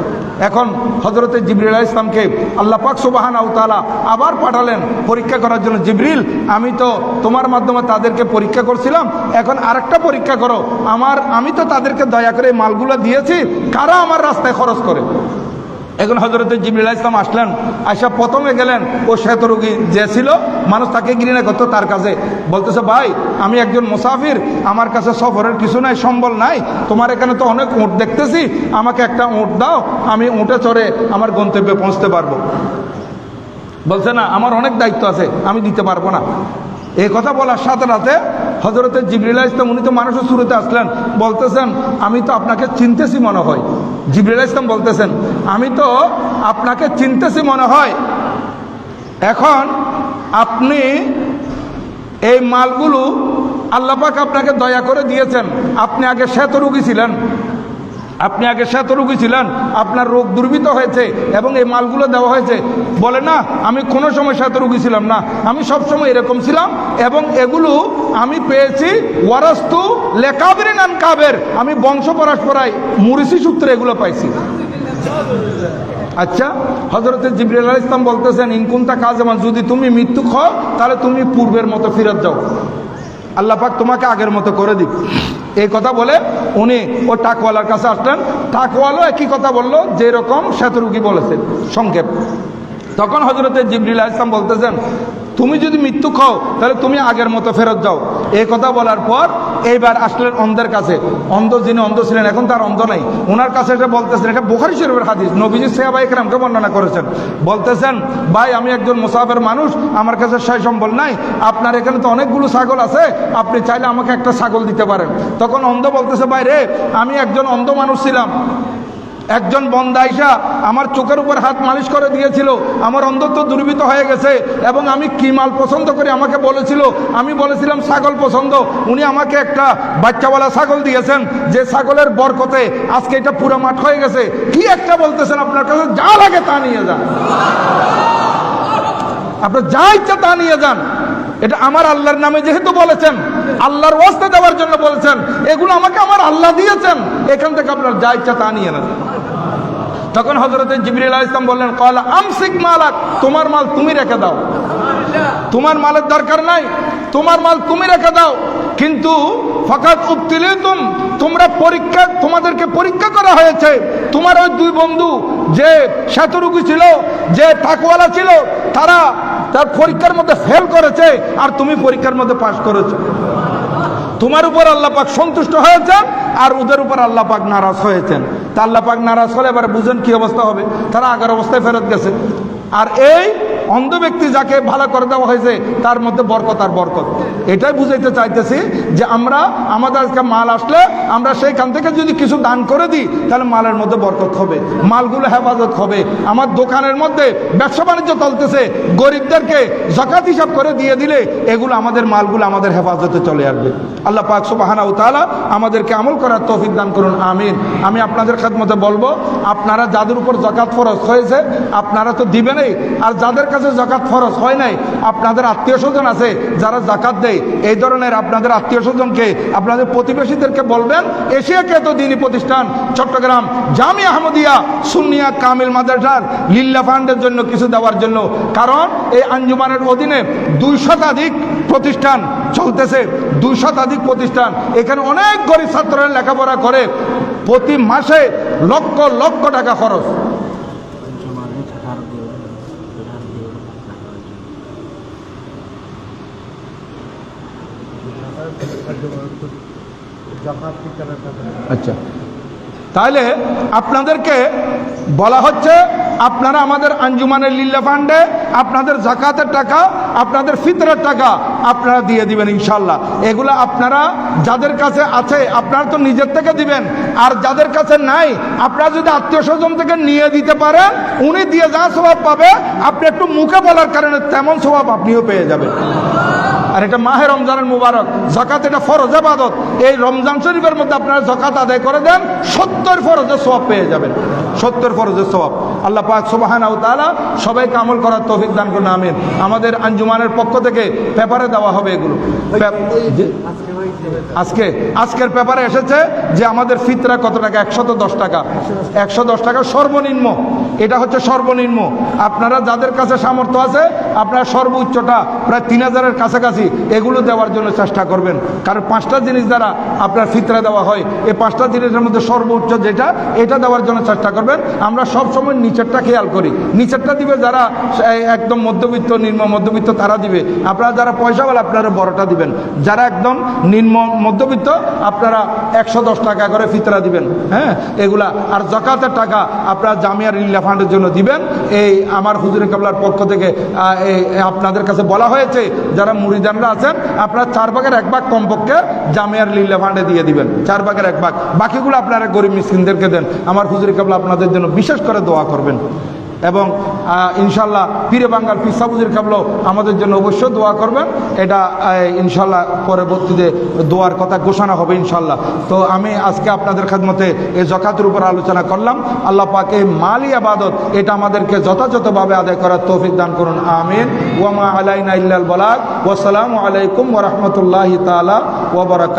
এখন হযরত জিবরিল আলাইহিস সালামকে আল্লাহ পাক সুবহানাহু ওয়া তাআলা আবার পাঠালেন পরীক্ষা করার জন্য। জিবরিল, আমি তো তোমার মাধ্যমে তাদেরকে পরীক্ষা করছিলাম, এখন আরেকটা পরীক্ষা করো। আমি তো তাদেরকে দয়া করে মালগুলো দিয়েছি, কারা আমার রাস্তায় খরচ করে? এখন হযরত জিবরিল আলাইহিস সালাম আসলেন, আয়সা প্রথমে গেলেন ও শ্বেত রোগী যে ছিল, মানুষ তাকে ঘৃণা করতো, তার কাছে বলতেছে, ভাই আমি একজন মুসাফির, আমার কাছে সফরের কিছু নাই, সম্বল নাই, তোমার এখানে তো অনেক উট দেখতেছি, আমাকে একটা উট দাও, আমি উটে চড়ে আমার গন্তব্যে পৌঁছতে পারবো। বলছে না, আমার অনেক দায়িত্ব আছে, আমি দিতে পারবো না। এই কথা বলার সাথে সাথে হযরত জিবরিল আলাইহিস সালাম, উনি তো মানুষের শুরুতে আসলেন, বলতেছেন আমি তো আপনাকে চিনতেছি মনে হয়। জিবরিল আলাইহিস সালাম বলতেছেন আমি তো আপনাকে চিনতেছি মনে হয়, এখন আপনি এই মালগুলো আল্লাহ পাক আপনাকে দয়া করে দিয়েছেন, আপনি আগে শ্বেত রোগী ছিলেন, আপনার রোগ দুর্বিত হয়েছে এবং এই মালগুলো দেওয়া হয়েছে। বলে না, আমি কোনো সময় শ্বেত রোগী ছিলাম না, আমি সবসময় এরকম ছিলাম এবং এগুলো আমি পেয়েছি ওয়ারাস্তু লেকাবিরিন আন কাবের, আমি বংশ পরম্পরায় মুরিসি সূত্রে এগুলো পাইছি। আচ্ছা, হযরত জিবরিল আলাইহিস সালাম বলতেছেন ইনকুনতা কাযিমান, যদি তুমি মৃত্যু খাও তাহলে তুমি পূর্বের মতো ফিরত যাও, আল্লাহ পাক তোমাকে আগের মতো করে দিক। এই কথা বলে উনি ও টাকওয়ালার কাছে আসলেন, টাকওয়ালা একই কথা বললো যেরকম শ্বেতরোগী বলেছে সংক্ষেপ। তখন হযরত জিবরিল আলাইহিস সালাম বলতেছেন তুমি যদি মৃত্যু খাও তাহলে তুমি আগের মতো ফেরত যাও। এই কথা বলার পর এইবার আসলেন অন্ধের কাছে, যিনি অন্ধ ছিলেন, এখন তার অন্ধ নাই, ওনার কাছে এটা বলতেছেন, এটা বুখারী শরীফের হাদিস, নবীজি সাহাবায়ে কেরামকে বর্ণনা করেছেন। বলতেছেন ভাই আমি একজন মুসাফির মানুষ, আমার কাছে সেই সম্বল নাই, আপনার এখানে তো অনেকগুলো ছাগল আছে, আপনি চাইলে আমাকে একটা ছাগল দিতে পারেন। তখন অন্ধ বলতেছে ভাই রে, আমি একজন অন্ধ মানুষ ছিলাম, একজন বন্দা আইসা আমার চোখের উপর হাত মালিশ করে দিয়েছিল, আমার অন্ধত্ব দূরীভূত হয়ে গেছে এবং আমি কি মাল পছন্দ করি আমাকে বলেছিল, আমি বলেছিলাম ছাগল পছন্দ, উনি আমাকে একটা বাচ্চাওয়ালা ছাগল দিয়েছেন, যে ছাগলের বরকতে আজকে এটা পুরো মাঠ হয়ে গেছে। কি একটা বলতেছেন, আপনার কাছে যা লাগে তা নিয়ে যান, আপনার যা ইচ্ছা তা নিয়ে যান, এটা আমার আল্লাহর নামে যেহেতু বলেছেন, আল্লাহর ওয়াস্তে দেওয়ার জন্য বলেছেন, এগুলো আমাকে আমার আল্লাহ দিয়েছেন, এখান থেকে আপনার যা ইচ্ছা তা নিয়ে নেন। তখন হযরত জিবরিল আলাইহিস সালাম বললেন ক্বালা আমসিক মালাক, তোমার মাল তুমি রেখে দাও, তোমার মালের দরকার নাই, তোমার মাল তুমি রেখে দাও, কিন্তু ফাকাত উবতিলিতুম, তোমাদেরকে পরীক্ষা করা হয়েছে। তোমার ওই দুই বন্ধু যে শ্বেতরোগী ছিল, যে তাকওয়ালা ছিল, তার পরীক্ষার মধ্যে ফেল করেছে আর তুমি পরীক্ষার মধ্যে পাস করেছো। তোমার উপর আল্লাহ পাক সন্তুষ্ট হয়েছেন আর ওদের উপর আল্লাহ পাক নারাজ হয়েছেন। তা আল্লাহ পাক নারাজ হলে এবার বুঝেন কি অবস্থা হবে, তারা আগের অবস্থায় ফেরত গেছে। আর এই অন্ধ ব্যক্তি যাকে ভালো করে দেওয়া হয়েছে তার মধ্যে বরকত আর বরকত। এটাই বুঝাইতে চাইতেছি যে আমরা আমাদের আজকে মাল আসলে আমরা সেইখান থেকে যদি কিছু দান করে দিই তাহলে মালের মধ্যে বরকত হবে, মালগুলো হেফাজত হবে। আমার দোকানের মধ্যে ব্যবসা বাণিজ্য চলতেছে, গরিবদেরকে যাকাত হিসাব করে দিয়ে দিলে এগুলো আমাদের মালগুলো আমাদের হেফাজতে চলে আসবে। আল্লাহ পাক সুবহানাহু ওয়া তাআলা আমাদেরকে আমল করার তৌফিক দান করুন, আমিন। আমি আপনাদের খেদমতে বলবো, আপনারা যাদের উপর যাকাত ফরজ হয়েছে আপনারা তো দিবেনই, আর যাদের কাছে যাকাত ফরজ হয় নাই, আপনাদের আত্মীয় স্বজন আছে যারা যাকাত দেয়, এই ধরনের আপনাদের আত্মীয় স্বজনকে, আপনাদের প্রতিবেশীদেরকে বলবেন এশিয়া খ্যাত দ্বীনি প্রতিষ্ঠান চট্টগ্রাম জামিয়া আহমদিয়া সুন্নিয়া কামিল মাদ্রাসার লিল্লা ফান্ডের জন্য কিছু দেওয়ার জন্য। কারণ এই আঞ্জুমানের অধীনে 2 শতাধিক প্রতিষ্ঠান চলতেছে, 2 শতাধিক প্রতিষ্ঠান, এখানে অনেক গরিব ছাত্ররা লেখাপড়া করে, প্রতি মাসে লক্ষ লক্ষ টাকা খরচ। আচ্ছা, তাহলে আপনাদেরকে বলা হচ্ছে আপনারা আমাদের আঞ্জুমানের লিল্লা ফান্ডে আপনাদের যাকাতের টাকা, আপনাদের ফিতরের টাকা আপনারা দিয়ে দিবেন ইনশাল্লাহ। এগুলো আপনারা যাদের কাছে আছে আপনারা তো নিজের থেকে দিবেন, আর যাদের কাছে নাই আপনারা যদি আত্মীয় স্বজন থেকে নিয়ে দিতে পারেন, উনি দিয়ে যা স্বভাব পাবে আপনি একটু মুখে বলার কারণে তেমন স্বভাব আপনিও পেয়ে যাবেন। আর এটা মাহে রমজানের মুবারক, যাকাত এটা ফরজ ইবাদত। এই রমজান শরীফের মধ্যে আপনারা যাকাত আদায় করে দেন, 70 ফরজের সওয়াব পেয়ে যাবেন, 70 ফরজের সওয়াব। আল্লাহ পাক সুবহানাহু ওয়া তাআলা সবাইকে আমল করার তৌফিক দান করুন, আমিন। আমাদের আঞ্জুমানের পক্ষ থেকে পেপারে দেওয়া হবে এগুলো। আজকের পেপারে এসেছে যে আমাদের ফিতরা কত টাকা, 110 টাকা, 110 টাকা সর্বনিম্ন, এটা হচ্ছে সর্বনিম্ন। আপনারা যাদের কাছে সামর্থ্য আছে আপনারা সর্বোচ্চটা প্রায় 3000-এর কাছাকাছি এগুলো দেওয়ার জন্য চেষ্টা করবেন। কারণ 5টা জিনিস দ্বারা আপনার ফিতরা দেওয়া হয়, এই 5টা জিনিসের মধ্যে সর্বোচ্চ যেটা এটা দেওয়ার জন্য চেষ্টা করবেন। আমরা সব সময় নিচেরটা খেয়াল করি, নিচেরটা দিবে যারা একদম মধ্যবিত্ত নিম্ন মধ্যবিত্ত তারা দিবে, আপনারা যারা পয়সাওয়ালা আপনারা বড়টা দিবেন, যারা একদম নিম্ন মধ্যবিত্ত আপনারা 110 টাকা করে ফিতরা দিবেন। হ্যাঁ, এগুলা। আর যাকাতের টাকা আপনারা জামিয়া রিলিফ ফান্ডের জন্য দিবেন। এই আমার হুজুরে কেবলার পক্ষ থেকে আপনাদের কাছে বলা হয়েছে যারা মুরিদানরা আছেন আপনারা 4/1 ভাগ কমপক্ষে জামিয়া রিলিফ ফান্ডে দিয়ে দিবেন, 4/1 ভাগ। বাকিগুলো আপনারা গরিব মিসকিনদেরকে দেন। আমার হুজুরে কেবলা আপনাদের জন্য বিশেষ করে দোয়া করবেন এবং ইনশাল্লাহ পীরে বাঙ্গাল পীর সাহেব হুজুর কেবলাও আমাদের জন্য অবশ্যই দোয়া করবেন। এটা ইনশাল্লাহ পরবর্তীতে দোয়ার কথা ঘোষণা হবে ইনশাল্লাহ। তো আমি আজকে আপনাদের খেদমতে এই যাকাতের উপর আলোচনা করলাম। আল্লাহ পাক এই মালি ইবাদত এটা আমাদেরকে যথাযথভাবে আদায় করার তৌফিক দান করুন, আমিন। ওয়া মা আলাইনা ইল্লাল বালাগ। ওয়া আসসালামু আলাইকুম ওয়া রাহমাতুল্লাহি তাআলা ওয়া বারাকাতুহু।